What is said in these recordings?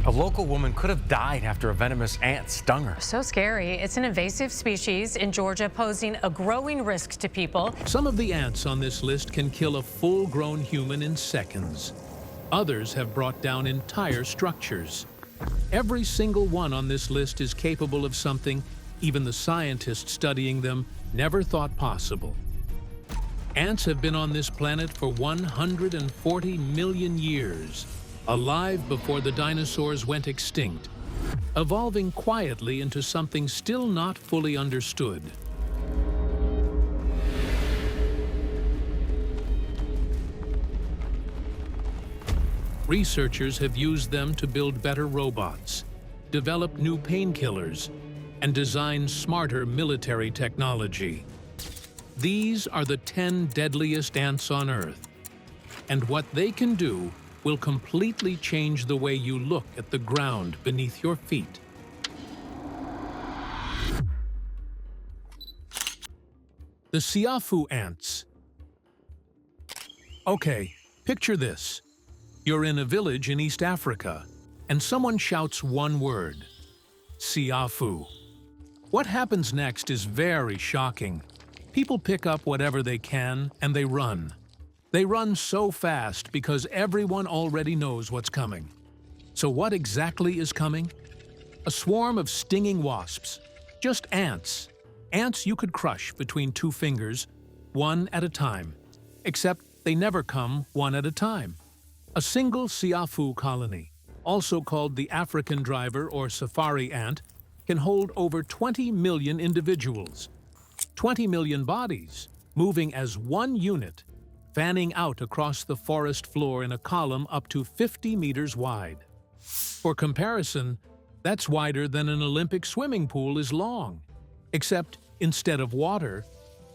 A local woman could have died after a venomous ant stung her. So scary. It's an invasive species in Georgia, posing a growing risk to people. Some of the ants on this list can kill a full-grown human in seconds. Others have brought down entire structures. Every single one on this list is capable of something even the scientists studying them never thought possible. Ants have been on this planet for 140 million years, alive before the dinosaurs went extinct, evolving quietly into something still not fully understood. Researchers have used them to build better robots, develop new painkillers, and design smarter military technology. These are the 10 deadliest ants on Earth, and what they can do will completely change the way you look at the ground beneath your feet. The seafu ants. Okay, picture this. You're in a village in East Africa, and someone shouts one word: seafu. What happens next is very shocking. People pick up whatever they can and they run. They run so fast because everyone already knows what's coming. So what exactly is coming? A swarm of stinging wasps. Just ants. Ants you could crush between two fingers, one at a time. Except they never come one at a time. A single seafu colony, also called the African driver or safari ant, can hold over 20 million individuals. 20 million bodies, moving as one unit, fanning out across the forest floor in a column up to 50 meters wide. For comparison, that's wider than an Olympic swimming pool is long. Except, instead of water,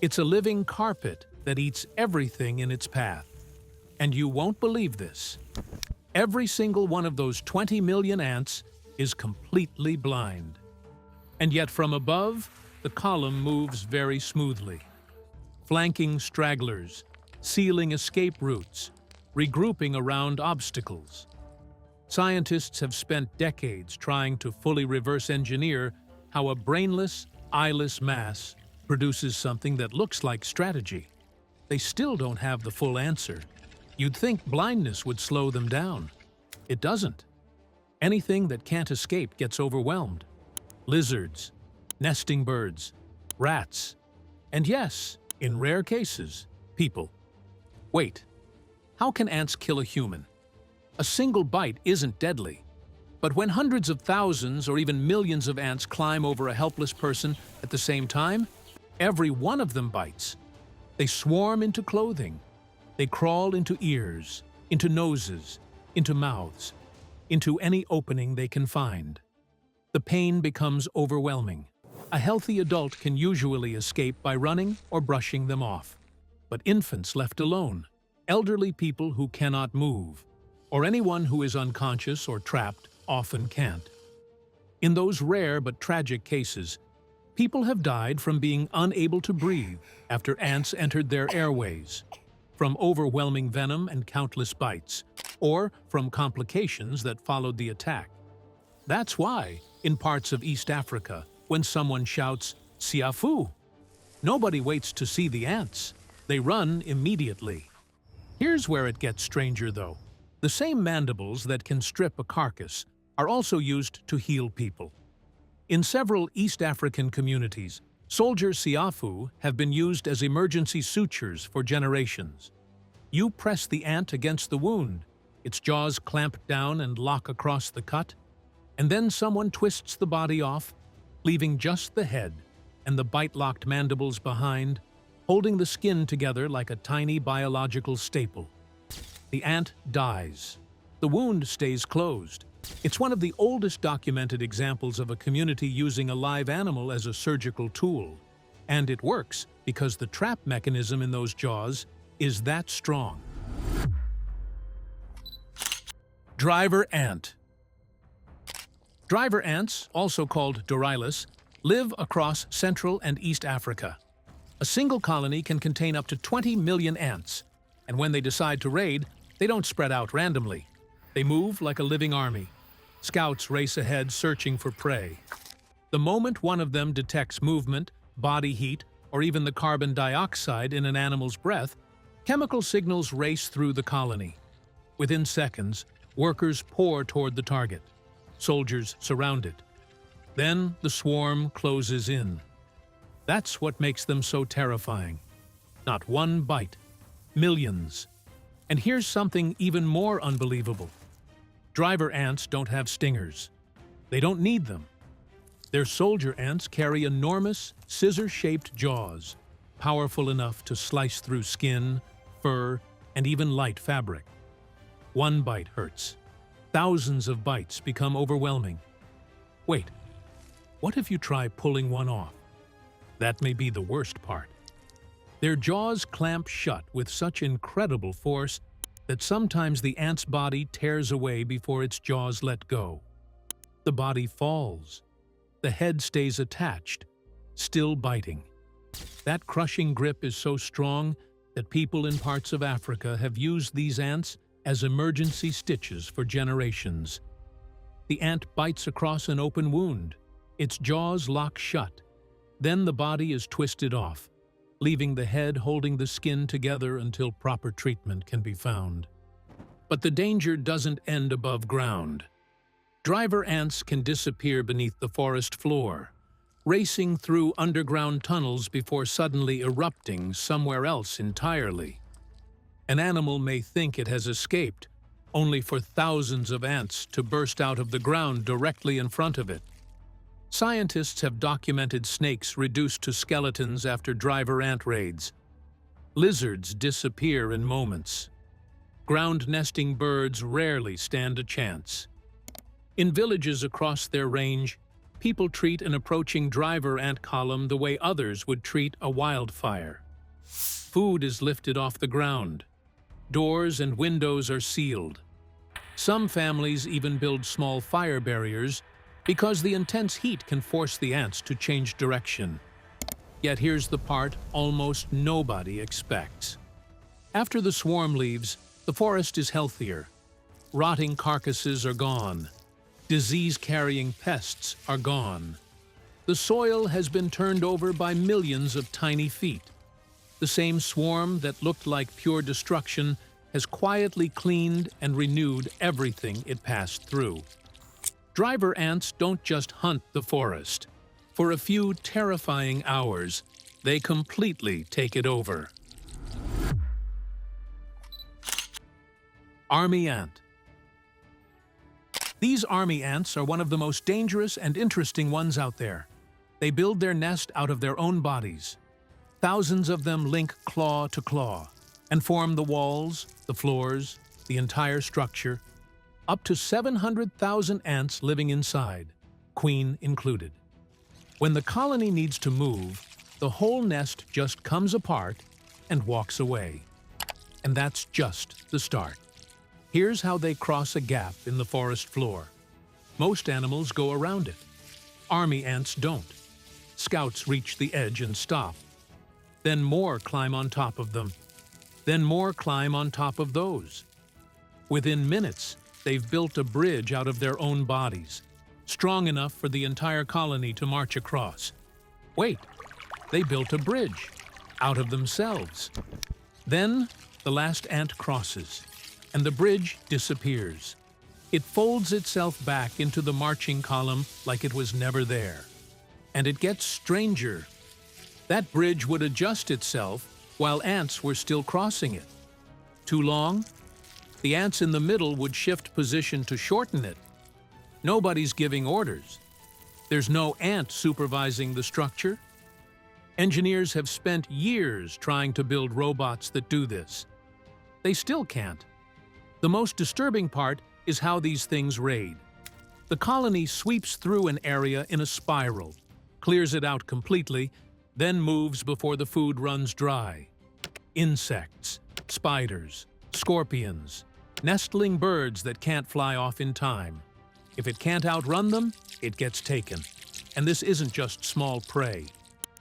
it's a living carpet that eats everything in its path. And you won't believe this. Every single one of those 20 million ants is completely blind. And yet from above, the column moves very smoothly, flanking stragglers, sealing escape routes, regrouping around obstacles. Scientists have spent decades trying to fully reverse engineer how a brainless, eyeless mass produces something that looks like strategy. They still don't have the full answer. You'd think blindness would slow them down. It doesn't. Anything that can't escape gets overwhelmed. Lizards, nesting birds, rats, and yes, in rare cases, people. Wait, how can ants kill a human? A single bite isn't deadly. But when hundreds of thousands or even millions of ants climb over a helpless person at the same time, every one of them bites. They swarm into clothing. They crawl into ears, into noses, into mouths, into any opening they can find. The pain becomes overwhelming. A healthy adult can usually escape by running or brushing them off. But infants left alone, elderly people who cannot move, or anyone who is unconscious or trapped often can't. In those rare but tragic cases, people have died from being unable to breathe after ants entered their airways, from overwhelming venom and countless bites, or from complications that followed the attack. That's why, in parts of East Africa, when someone shouts, "Seafu," nobody waits to see the ants. They run immediately. Here's where it gets stranger, though. The same mandibles that can strip a carcass are also used to heal people. In several East African communities, soldier seafu have been used as emergency sutures for generations. You press the ant against the wound, its jaws clamp down and lock across the cut, and then someone twists the body off, leaving just the head and the bite-locked mandibles behind, holding the skin together like a tiny biological staple. The ant dies. The wound stays closed. It's one of the oldest documented examples of a community using a live animal as a surgical tool. And it works because the trap mechanism in those jaws is that strong. Driver ant. Driver ants, also called Dorylus, live across Central and East Africa. A single colony can contain up to 20 million ants, and when they decide to raid, they don't spread out randomly. They move like a living army. Scouts race ahead searching for prey. The moment one of them detects movement, body heat, or even the carbon dioxide in an animal's breath, chemical signals race through the colony. Within seconds, workers pour toward the target. Soldiers surround it. Then the swarm closes in. That's what makes them so terrifying. Not one bite, millions. And here's something even more unbelievable. Driver ants don't have stingers. They don't need them. Their soldier ants carry enormous, scissor-shaped jaws, powerful enough to slice through skin, fur, and even light fabric. One bite hurts. Thousands of bites become overwhelming. Wait, what if you try pulling one off? That may be the worst part. Their jaws clamp shut with such incredible force that sometimes the ant's body tears away before its jaws let go. The body falls. The head stays attached, still biting. That crushing grip is so strong that people in parts of Africa have used these ants as emergency stitches for generations. The ant bites across an open wound. Its jaws lock shut. Then the body is twisted off, leaving the head holding the skin together until proper treatment can be found. But the danger doesn't end above ground. Driver ants can disappear beneath the forest floor, racing through underground tunnels before suddenly erupting somewhere else entirely. An animal may think it has escaped, only for thousands of ants to burst out of the ground directly in front of it. Scientists have documented snakes reduced to skeletons after driver ant raids. Lizards disappear in moments. Ground-nesting birds rarely stand a chance. In villages across their range, people treat an approaching driver ant column the way others would treat a wildfire. Food is lifted off the ground. Doors and windows are sealed. Some families even build small fire barriers because the intense heat can force the ants to change direction. Yet here's the part almost nobody expects. After the swarm leaves, the forest is healthier. Rotting carcasses are gone. Disease-carrying pests are gone. The soil has been turned over by millions of tiny feet. The same swarm that looked like pure destruction has quietly cleaned and renewed everything it passed through. Driver ants don't just hunt the forest. For a few terrifying hours, they completely take it over. Army ant. These army ants are one of the most dangerous and interesting ones out there. They build their nest out of their own bodies. Thousands of them link claw to claw and form the walls, the floors, the entire structure. Up to 700,000 ants living inside, queen included. When the colony needs to move, the whole nest just comes apart and walks away. And that's just the start. Here's how they cross a gap in the forest floor. Most animals go around it. Army ants don't. Scouts reach the edge and stop. Then more climb on top of them. Then more climb on top of those. Within minutes, they've built a bridge out of their own bodies, strong enough for the entire colony to march across. Wait, they built a bridge out of themselves. Then the last ant crosses, and the bridge disappears. It folds itself back into the marching column like it was never there. And it gets stranger. That bridge would adjust itself while ants were still crossing it. Too long? The ants in the middle would shift position to shorten it. Nobody's giving orders. There's no ant supervising the structure. Engineers have spent years trying to build robots that do this. They still can't. The most disturbing part is how these things raid. The colony sweeps through an area in a spiral, clears it out completely, then moves before the food runs dry. Insects, spiders, scorpions, nestling birds that can't fly off in time. If it can't outrun them, it gets taken. And this isn't just small prey.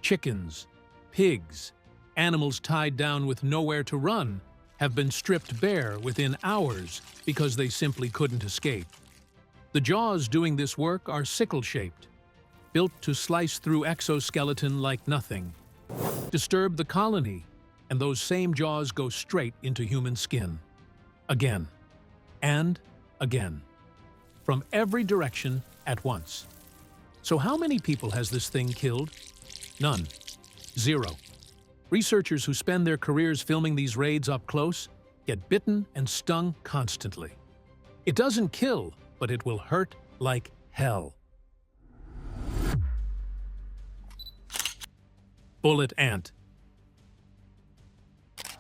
Chickens, pigs, animals tied down with nowhere to run have been stripped bare within hours because they simply couldn't escape. The jaws doing this work are sickle-shaped, built to slice through exoskeleton like nothing. Disturb the colony, and those same jaws go straight into human skin. Again, and again, from every direction at once. So how many people has this thing killed? None. Zero. Researchers who spend their careers filming these raids up close get bitten and stung constantly. It doesn't kill, but it will hurt like hell. Bullet ant.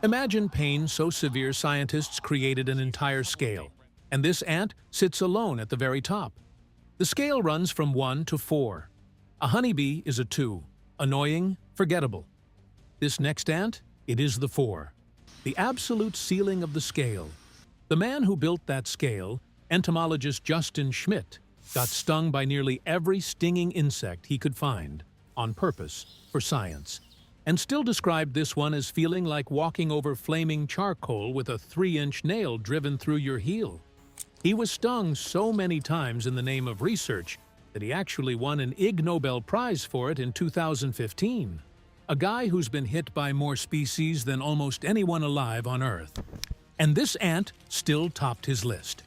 Imagine pain so severe scientists created an entire scale, and this ant sits alone at the very top. The scale runs from 1 to 4. A honeybee is a 2. Annoying, forgettable. This next ant, it is the 4. The absolute ceiling of the scale. The man who built that scale, entomologist Justin Schmidt, got stung by nearly every stinging insect he could find, on purpose, for science, and still described this one as feeling like walking over flaming charcoal with a 3-inch nail driven through your heel. He was stung so many times in the name of research that he actually won an Ig Nobel Prize for it in 2015. A guy who's been hit by more species than almost anyone alive on Earth. And this ant still topped his list.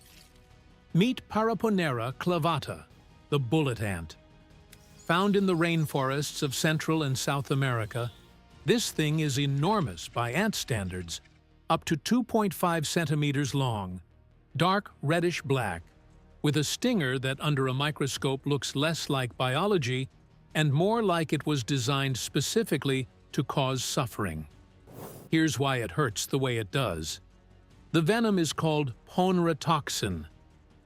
Meet Paraponera clavata, the bullet ant. Found in the rainforests of Central and South America, this thing is enormous by ant standards, up to 2.5 centimeters long, dark reddish-black, with a stinger that under a microscope looks less like biology and more like it was designed specifically to cause suffering. Here's why it hurts the way it does. The venom is called ponratoxin,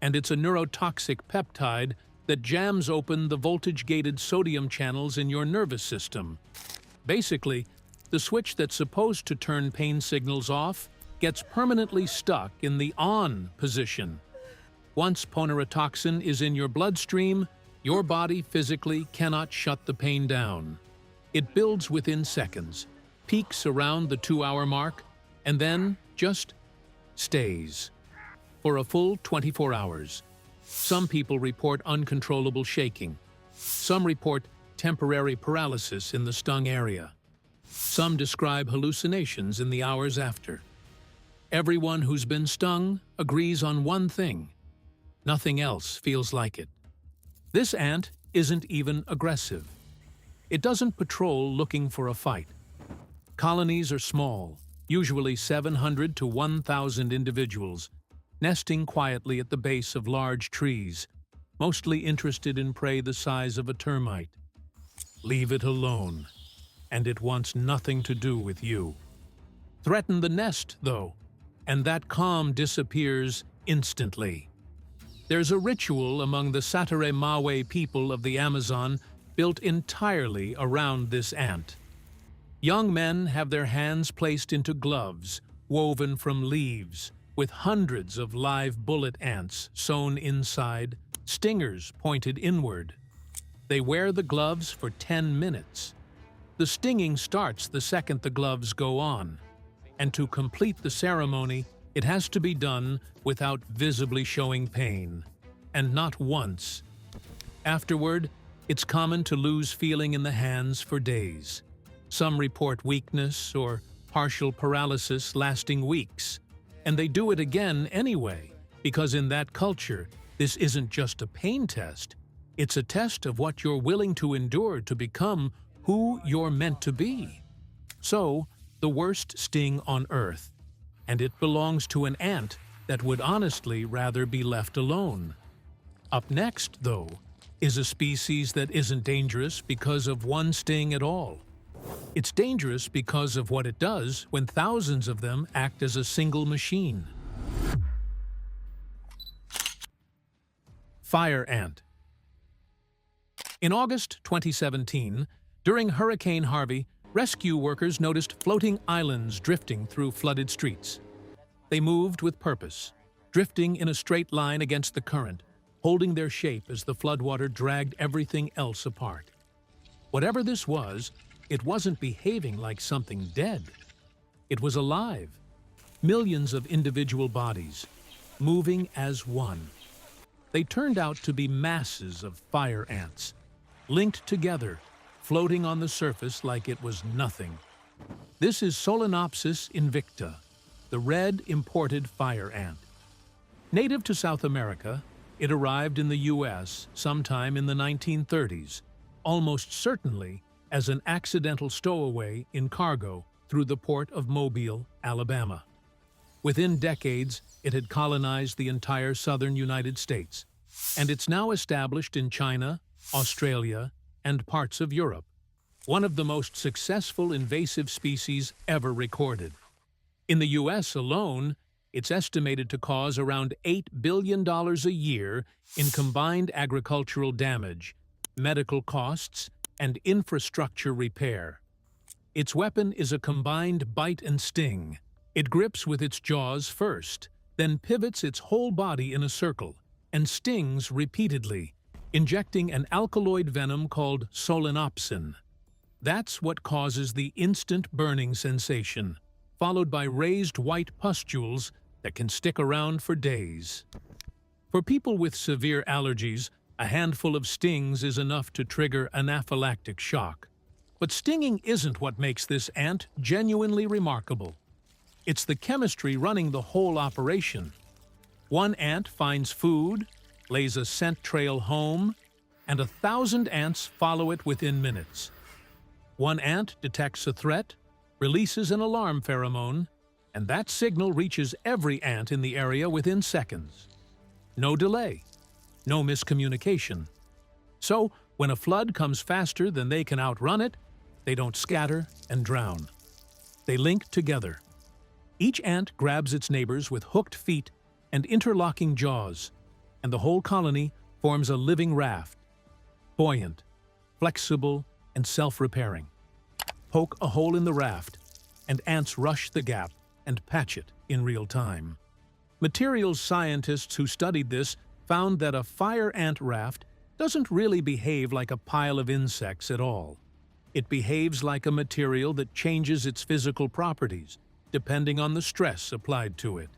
and it's a neurotoxic peptide that jams open the voltage-gated sodium channels in your nervous system. Basically, the switch that's supposed to turn pain signals off gets permanently stuck in the on position. Once ponratoxin is in your bloodstream, your body physically cannot shut the pain down. It builds within seconds, peaks around the 2-hour mark, and then just stays for a full 24 hours. Some people report uncontrollable shaking. Some report temporary paralysis in the stung area. Some describe hallucinations in the hours after. Everyone who's been stung agrees on one thing: nothing else feels like it. This ant isn't even aggressive. It doesn't patrol looking for a fight. Colonies are small, usually 700 to 1,000 individuals, nesting quietly at the base of large trees, mostly interested in prey the size of a termite. Leave it alone, and it wants nothing to do with you. Threaten the nest, though, and that calm disappears instantly. There's a ritual among the Satare Mawe people of the Amazon built entirely around this ant. Young men have their hands placed into gloves woven from leaves, with hundreds of live bullet ants sewn inside, stingers pointed inward. They wear the gloves for 10 minutes. The stinging starts the second the gloves go on, and to complete the ceremony, it has to be done without visibly showing pain, and not once. Afterward, it's common to lose feeling in the hands for days. Some report weakness or partial paralysis lasting weeks, and they do it again anyway, because in that culture, this isn't just a pain test. It's a test of what you're willing to endure to become who you're meant to be. So, the worst sting on Earth, and it belongs to an ant that would honestly rather be left alone. Up next, though, is a species that isn't dangerous because of one sting at all. It's dangerous because of what it does when thousands of them act as a single machine. Fire ant. In August 2017, during Hurricane Harvey, rescue workers noticed floating islands drifting through flooded streets. They moved with purpose, drifting in a straight line against the current, holding their shape as the floodwater dragged everything else apart. Whatever this was, it wasn't behaving like something dead. It was alive. Millions of individual bodies, moving as one. They turned out to be masses of fire ants, linked together, floating on the surface like it was nothing. This is Solenopsis invicta, the red imported fire ant. Native to South America, it arrived in the U.S. sometime in the 1930s, almost certainly as an accidental stowaway in cargo through the port of Mobile, Alabama. Within decades, it had colonized the entire southern United States, and it's now established in China, Australia, and parts of Europe, one of the most successful invasive species ever recorded. In the U.S. alone, it's estimated to cause around $8 billion a year in combined agricultural damage, medical costs, and infrastructure repair. Its weapon is a combined bite and sting. It grips with its jaws first, then pivots its whole body in a circle, and stings repeatedly, injecting an alkaloid venom called solenopsin. That's what causes the instant burning sensation, followed by raised white pustules that can stick around for days. For people with severe allergies, a handful of stings is enough to trigger anaphylactic shock. But stinging isn't what makes this ant genuinely remarkable. It's the chemistry running the whole operation. One ant finds food, lays a scent trail home, and 1,000 ants follow it within minutes. One ant detects a threat, releases an alarm pheromone, and that signal reaches every ant in the area within seconds. No delay, no miscommunication. So, when a flood comes faster than they can outrun it, they don't scatter and drown. They link together. Each ant grabs its neighbors with hooked feet and interlocking jaws, and the whole colony forms a living raft, buoyant, flexible, and self-repairing. Poke a hole in the raft, and ants rush the gap and patch it in real time. Materials scientists who studied this found that a fire ant raft doesn't really behave like a pile of insects at all. It behaves like a material that changes its physical properties, depending on the stress applied to it.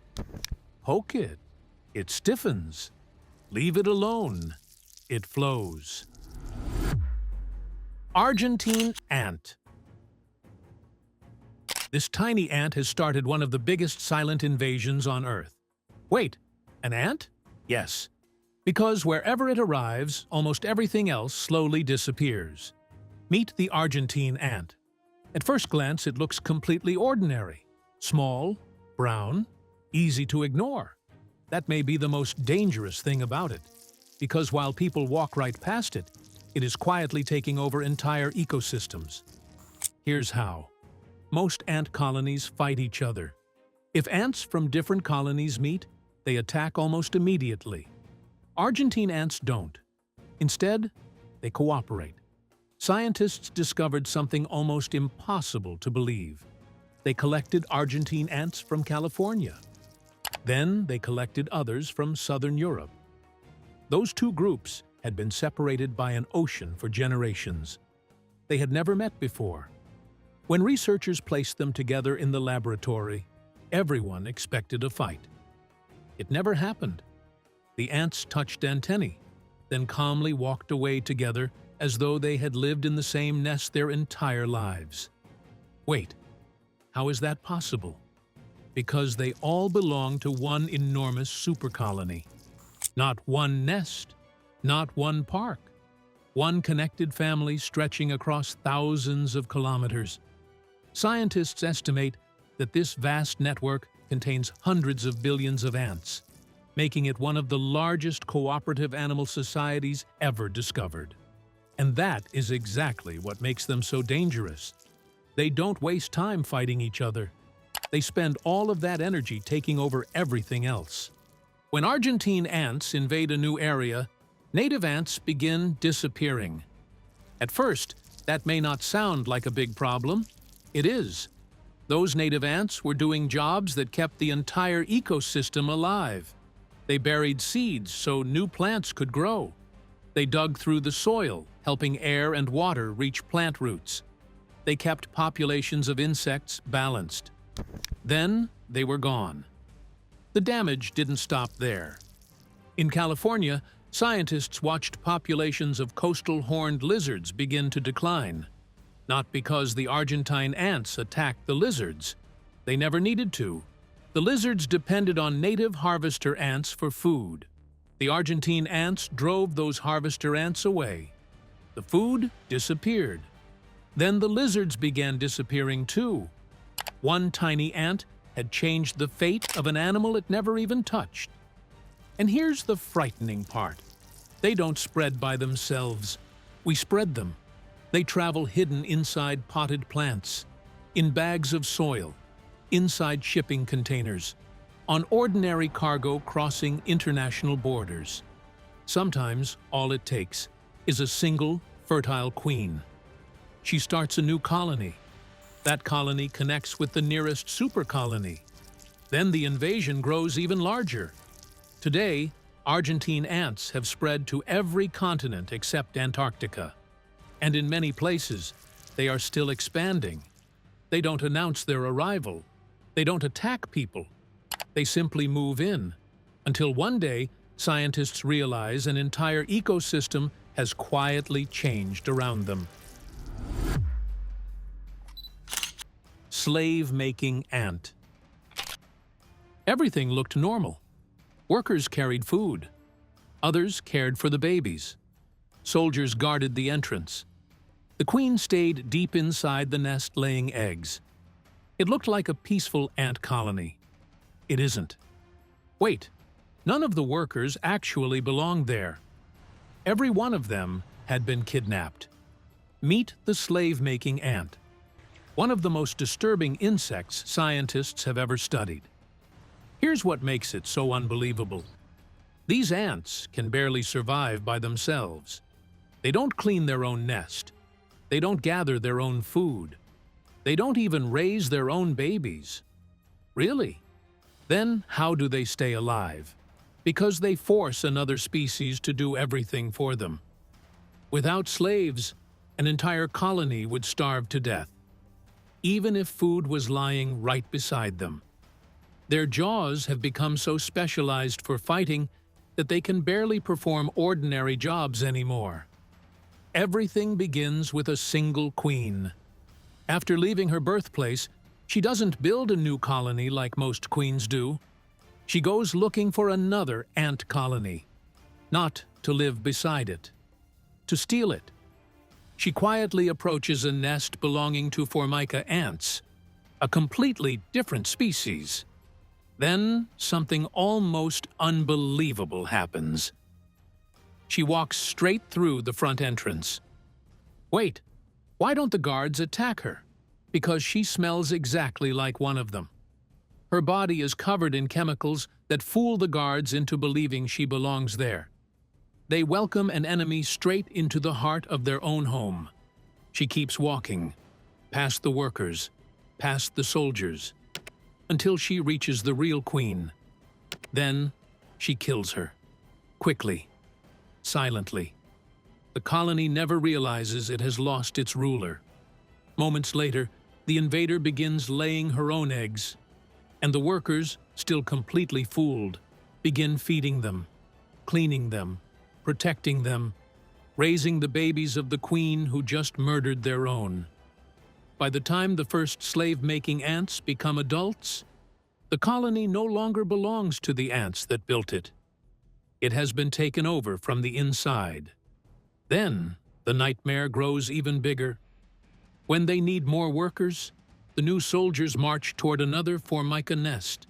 Poke it, it stiffens. Leave it alone, it flows. Argentine ant. This tiny ant has started one of the biggest silent invasions on Earth. Wait, an ant? Yes. Because wherever it arrives, almost everything else slowly disappears. Meet the Argentine ant. At first glance, it looks completely ordinary. Small, brown, easy to ignore. That may be the most dangerous thing about it, because while people walk right past it, it is quietly taking over entire ecosystems. Here's how. Most ant colonies fight each other. If ants from different colonies meet, they attack almost immediately. Argentine ants don't. Instead, they cooperate. Scientists discovered something almost impossible to believe. They collected Argentine ants from California. Then they collected others from southern Europe. Those two groups had been separated by an ocean for generations. They had never met before. When researchers placed them together in the laboratory, everyone expected a fight. It never happened. The ants touched antennae, then calmly walked away together as though they had lived in the same nest their entire lives. Wait, how is that possible? Because they all belong to one enormous supercolony. Not one nest, not one park. One connected family stretching across thousands of kilometers. Scientists estimate that this vast network contains hundreds of billions of ants, making it one of the largest cooperative animal societies ever discovered. And that is exactly what makes them so dangerous. They don't waste time fighting each other. They spend all of that energy taking over everything else. When Argentine ants invade a new area, native ants begin disappearing. At first, that may not sound like a big problem. It is. Those native ants were doing jobs that kept the entire ecosystem alive. They buried seeds so new plants could grow. They dug through the soil, helping air and water reach plant roots. They kept populations of insects balanced. Then they were gone. The damage didn't stop there. In California, scientists watched populations of coastal horned lizards begin to decline. Not because the Argentine ants attacked the lizards. They never needed to. The lizards depended on native harvester ants for food. The Argentine ants drove those harvester ants away. The food disappeared. Then the lizards began disappearing too. One tiny ant had changed the fate of an animal it never even touched. And here's the frightening part. They don't spread by themselves. We spread them. They travel hidden inside potted plants, in bags of soil, inside shipping containers, on ordinary cargo crossing international borders. Sometimes all it takes is a single fertile queen. She starts a new colony. That colony connects with the nearest super colony. Then the invasion grows even larger. Today, Argentine ants have spread to every continent except Antarctica. And in many places, they are still expanding. They don't announce their arrival. They don't attack people. They simply move in, until one day, scientists realize an entire ecosystem has quietly changed around them. Slave-making ant. Everything looked normal. Workers carried food. Others cared for the babies. Soldiers guarded the entrance. The queen stayed deep inside the nest laying eggs. It looked like a peaceful ant colony. It isn't. Wait, none of the workers actually belonged there. Every one of them had been kidnapped. Meet the slave-making ant, one of the most disturbing insects scientists have ever studied. Here's what makes it so unbelievable. These ants can barely survive by themselves. They don't clean their own nest. They don't gather their own food. They don't even raise their own babies. Really? Then how do they stay alive? Because they force another species to do everything for them. Without slaves, an entire colony would starve to death, even if food was lying right beside them. Their jaws have become so specialized for fighting that they can barely perform ordinary jobs anymore. Everything begins with a single queen. After leaving her birthplace, she doesn't build a new colony like most queens do. She goes looking for another ant colony, not to live beside it, to steal it. She quietly approaches a nest belonging to Formica ants, a completely different species. Then something almost unbelievable happens. She walks straight through the front entrance. Wait, why don't the guards attack her? Because she smells exactly like one of them. Her body is covered in chemicals that fool the guards into believing she belongs there. They welcome an enemy straight into the heart of their own home. She keeps walking, past the workers, past the soldiers, until she reaches the real queen. Then she kills her, quickly, silently. The colony never realizes it has lost its ruler. Moments later, the invader begins laying her own eggs, and the workers, still completely fooled, begin feeding them, cleaning them, protecting them, raising the babies of the queen who just murdered their own. By the time the first slave-making ants become adults, the colony no longer belongs to the ants that built it. It has been taken over from the inside. Then, the nightmare grows even bigger. When they need more workers, the new soldiers march toward another Formica nest.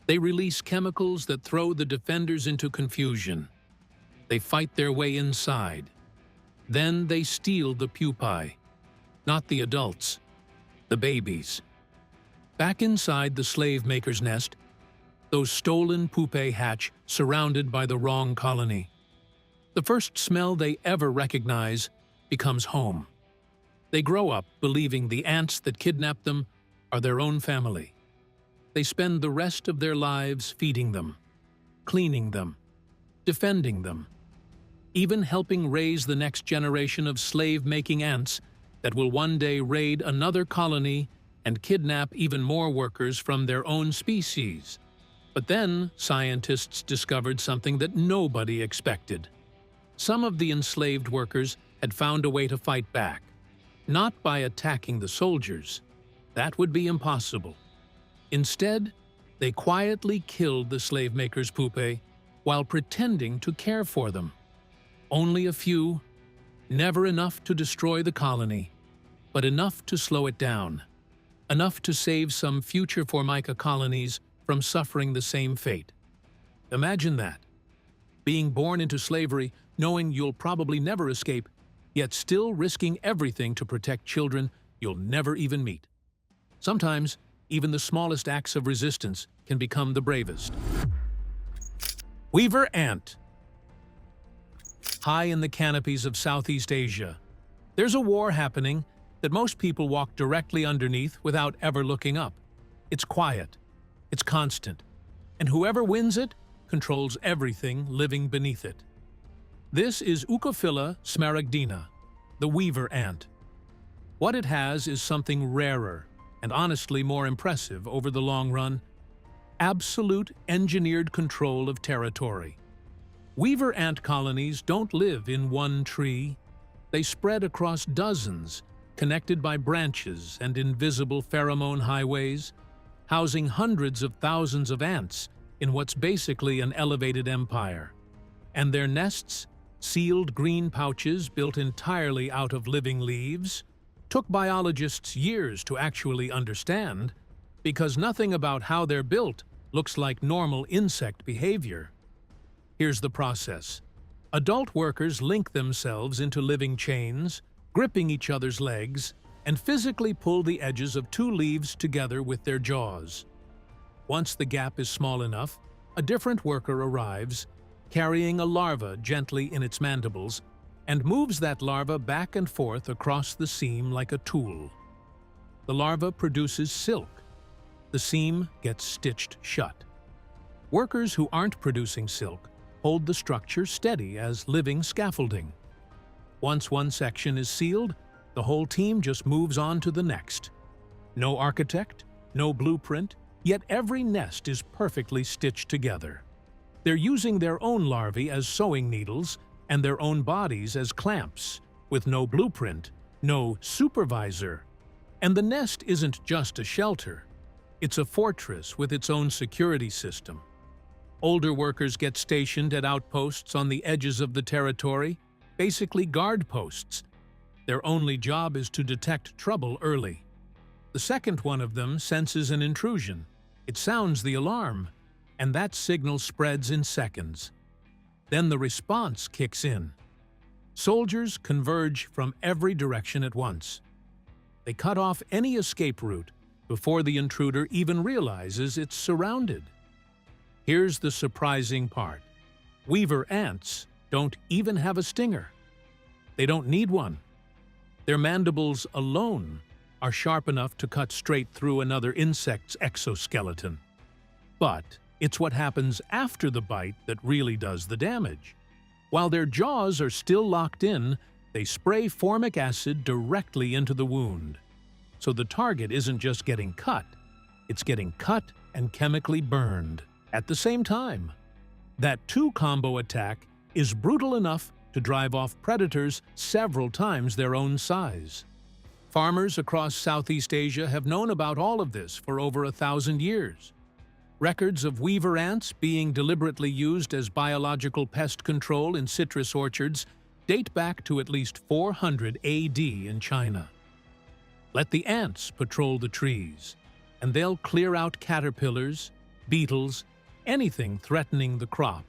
They release chemicals that throw the defenders into confusion. They fight their way inside. Then they steal the pupae, not the adults, the babies. Back inside the slave-maker's nest, those stolen pupae hatch surrounded by the wrong colony. The first smell they ever recognize becomes home. They grow up believing the ants that kidnapped them are their own family. They spend the rest of their lives feeding them, cleaning them, defending them, even helping raise the next generation of slave-making ants that will one day raid another colony and kidnap even more workers from their own species. But then scientists discovered something that nobody expected. Some of the enslaved workers had found a way to fight back, not by attacking the soldiers. That would be impossible. Instead, they quietly killed the slavemakers' pupae while pretending to care for them. Only a few, never enough to destroy the colony, but enough to slow it down, enough to save some future Formica colonies from suffering the same fate. Imagine that. Being born into slavery, knowing you'll probably never escape, yet still risking everything to protect children you'll never even meet. Sometimes, even the smallest acts of resistance can become the bravest. Weaver ant. High in the canopies of Southeast Asia, there's a war happening that most people walk directly underneath without ever looking up. It's quiet, it's constant, and whoever wins it controls everything living beneath it. This is Eucophila smaragdina, the weaver ant. What it has is something rarer and honestly more impressive over the long run: absolute engineered control of territory. Weaver ant colonies don't live in one tree. They spread across dozens, connected by branches and invisible pheromone highways, housing hundreds of thousands of ants in what's basically an elevated empire. And their nests, sealed green pouches built entirely out of living leaves, took biologists years to actually understand, because nothing about how they're built looks like normal insect behavior. Here's the process. Adult workers link themselves into living chains, gripping each other's legs, and physically pull the edges of two leaves together with their jaws. Once the gap is small enough, a different worker arrives, carrying a larva gently in its mandibles, and moves that larva back and forth across the seam like a tool. The larva produces silk. The seam gets stitched shut. Workers who aren't producing silk hold the structure steady as living scaffolding. Once one section is sealed, the whole team just moves on to the next. No architect, no blueprint, yet every nest is perfectly stitched together. They're using their own larvae as sewing needles and their own bodies as clamps, with no blueprint, no supervisor. And the nest isn't just a shelter. It's a fortress with its own security system. Older workers get stationed at outposts on the edges of the territory, basically guard posts. Their only job is to detect trouble early. The second one of them senses an intrusion. It sounds the alarm, and that signal spreads in seconds. Then the response kicks in. Soldiers converge from every direction at once. They cut off any escape route before the intruder even realizes it's surrounded. Here's the surprising part. Weaver ants don't even have a stinger. They don't need one. Their mandibles alone are sharp enough to cut straight through another insect's exoskeleton. But it's what happens after the bite that really does the damage. While their jaws are still locked in, they spray formic acid directly into the wound. So the target isn't just getting cut, it's getting cut and chemically burned at the same time. That two-combo attack is brutal enough to drive off predators several times their own size. Farmers across Southeast Asia have known about all of this for over 1,000 years. Records of weaver ants being deliberately used as biological pest control in citrus orchards date back to at least 400 AD in China. Let the ants patrol the trees, and they'll clear out caterpillars, beetles, anything threatening the crop,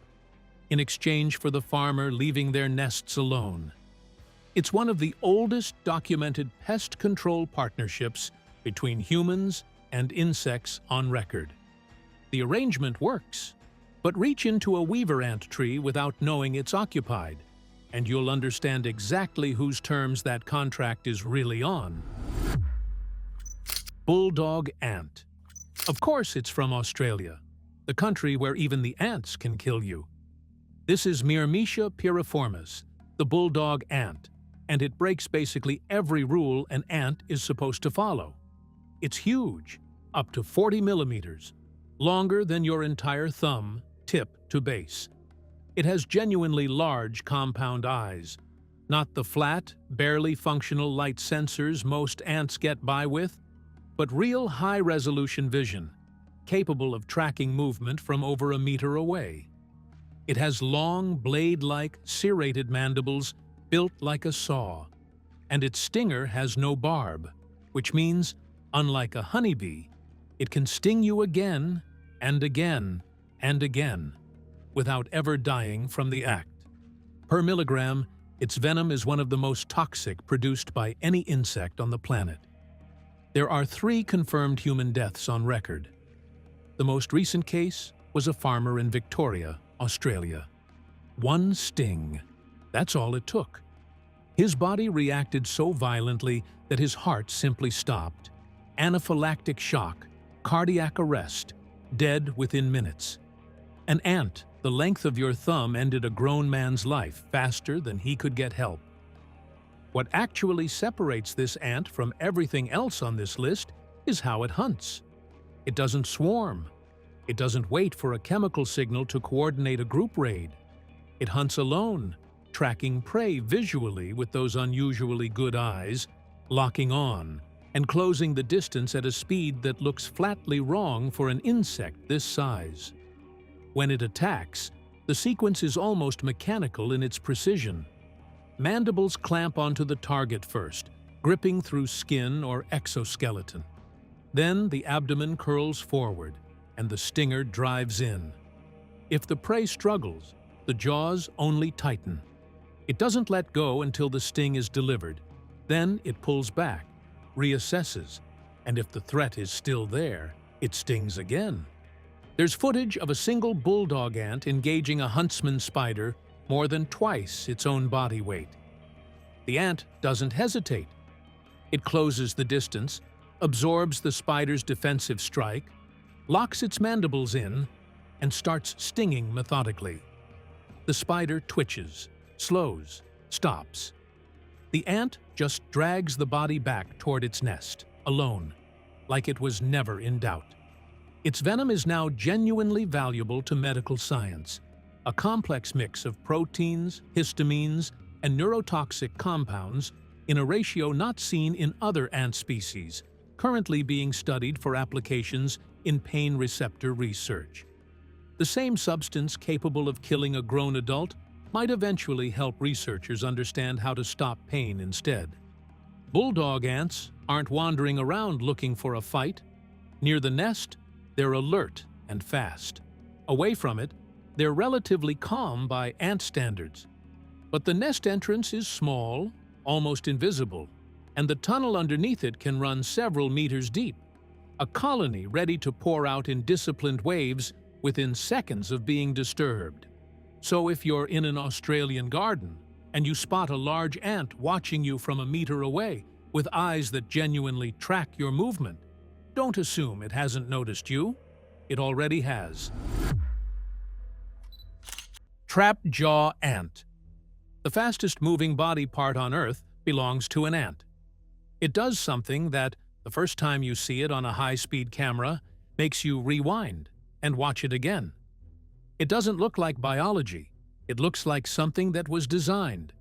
in exchange for the farmer leaving their nests alone. It's one of the oldest documented pest control partnerships between humans and insects on record. The arrangement works, but reach into a weaver ant tree without knowing it's occupied, and you'll understand exactly whose terms that contract is really on. Bulldog ant. Of course it's from Australia, the country where even the ants can kill you. This is Myrmecia piriformis, the bulldog ant, and it breaks basically every rule an ant is supposed to follow. It's huge, up to 40 millimeters, longer than your entire thumb, tip to base. It has genuinely large compound eyes, not the flat, barely functional light sensors most ants get by with, but real high-resolution vision, capable of tracking movement from over a meter away. It has long, blade-like, serrated mandibles built like a saw, and its stinger has no barb, which means, unlike a honeybee, it can sting you again and again and again without ever dying from the act. Per milligram, its venom is one of the most toxic produced by any insect on the planet. There are 3 confirmed human deaths on record. The most recent case was a farmer in Victoria, Australia. 1 sting. That's all it took. His body reacted so violently that his heart simply stopped. Anaphylactic shock, cardiac arrest, dead within minutes. An ant the length of your thumb ended a grown man's life faster than he could get help. What actually separates this ant from everything else on this list is how it hunts. It doesn't swarm. It doesn't wait for a chemical signal to coordinate a group raid. It hunts alone, tracking prey visually with those unusually good eyes, locking on, and closing the distance at a speed that looks flatly wrong for an insect this size. When it attacks, the sequence is almost mechanical in its precision. Mandibles clamp onto the target first, gripping through skin or exoskeleton. Then the abdomen curls forward, and the stinger drives in. If the prey struggles, the jaws only tighten. It doesn't let go until the sting is delivered. Then it pulls back, reassesses, and if the threat is still there, it stings again. There's footage of a single bulldog ant engaging a huntsman spider more than twice its own body weight. The ant doesn't hesitate. It closes the distance, absorbs the spider's defensive strike, locks its mandibles in, and starts stinging methodically. The spider twitches, slows, stops. The ant just drags the body back toward its nest, alone, like it was never in doubt. Its venom is now genuinely valuable to medical science, a complex mix of proteins, histamines, and neurotoxic compounds in a ratio not seen in other ant species, currently being studied for applications in pain receptor research. The same substance capable of killing a grown adult might eventually help researchers understand how to stop pain instead. Bulldog ants aren't wandering around looking for a fight. Near the nest, they're alert and fast. Away from it, they're relatively calm by ant standards. But the nest entrance is small, almost invisible, and the tunnel underneath it can run several meters deep. A colony ready to pour out in disciplined waves within seconds of being disturbed. So if you're in an Australian garden and you spot a large ant watching you from a meter away with eyes that genuinely track your movement, don't assume it hasn't noticed you. It already has. Trap jaw ant. The fastest moving body part on Earth belongs to an ant. It does something that, the first time you see it on a high-speed camera, makes you rewind and watch it again. It doesn't look like biology. It looks like something that was designed.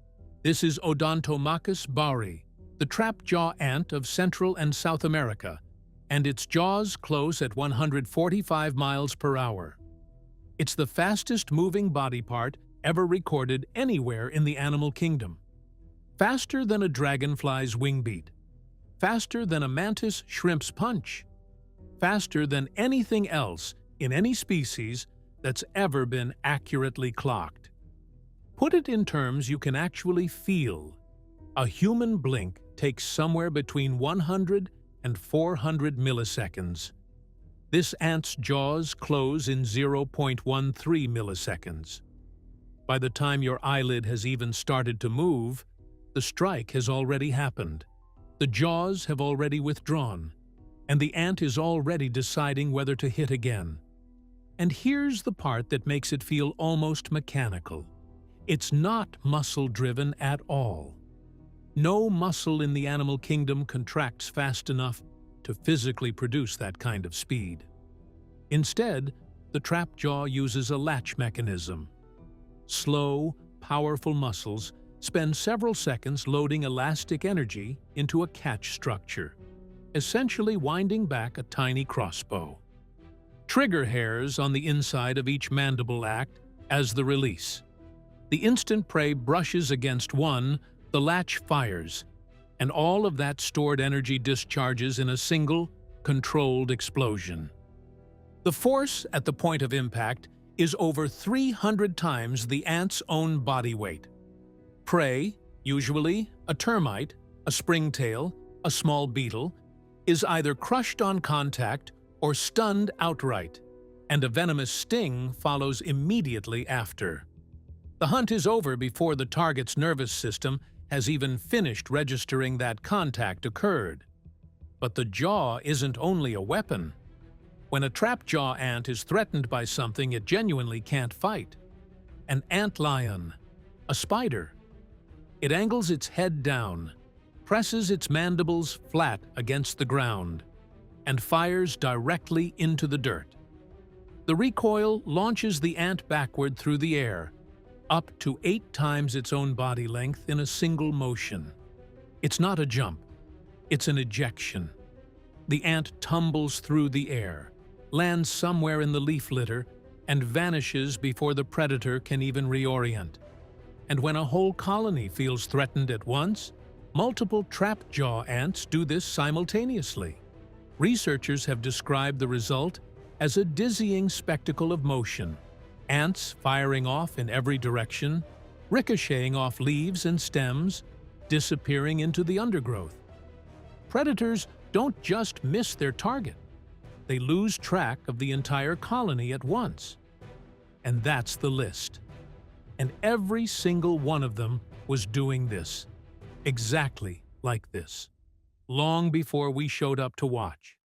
This is Odontomachus bauri, the trap jaw ant of Central and South America, and its jaws close at 145 miles per hour. It's the fastest moving body part ever recorded anywhere in the animal kingdom. Faster than a dragonfly's wing beat. Faster than a mantis shrimp's punch. Faster than anything else in any species that's ever been accurately clocked. Put it in terms you can actually feel. A human blink takes somewhere between 100 and 400 milliseconds. This ant's jaws close in 0.13 milliseconds. By the time your eyelid has even started to move, the strike has already happened. The jaws have already withdrawn, and the ant is already deciding whether to hit again. And here's the part that makes it feel almost mechanical. It's not muscle-driven at all. No muscle in the animal kingdom contracts fast enough to physically produce that kind of speed. Instead, the trap jaw uses a latch mechanism. Slow, powerful muscles spend several seconds loading elastic energy into a catch structure, essentially winding back a tiny crossbow. Trigger hairs on the inside of each mandible act as the release. The instant prey brushes against one, the latch fires, and all of that stored energy discharges in a single, controlled explosion. The force at the point of impact is over 300 times the ant's own body weight. Prey, usually a termite, a springtail, a small beetle, is either crushed on contact or stunned outright, and a venomous sting follows immediately after. The hunt is over before the target's nervous system has even finished registering that contact occurred. But the jaw isn't only a weapon. When a trap-jaw ant is threatened by something it genuinely can't fight, an antlion, a spider, it angles its head down, presses its mandibles flat against the ground, and fires directly into the dirt. The recoil launches the ant backward through the air, up to 8 times its own body length in a single motion. It's not a jump, it's an ejection. The ant tumbles through the air, lands somewhere in the leaf litter, and vanishes before the predator can even reorient. And when a whole colony feels threatened at once, multiple trap-jaw ants do this simultaneously. Researchers have described the result as a dizzying spectacle of motion, ants firing off in every direction, ricocheting off leaves and stems, disappearing into the undergrowth. Predators don't just miss their target. They lose track of the entire colony at once. And that's the list. And every single one of them was doing this, exactly like this, long before we showed up to watch.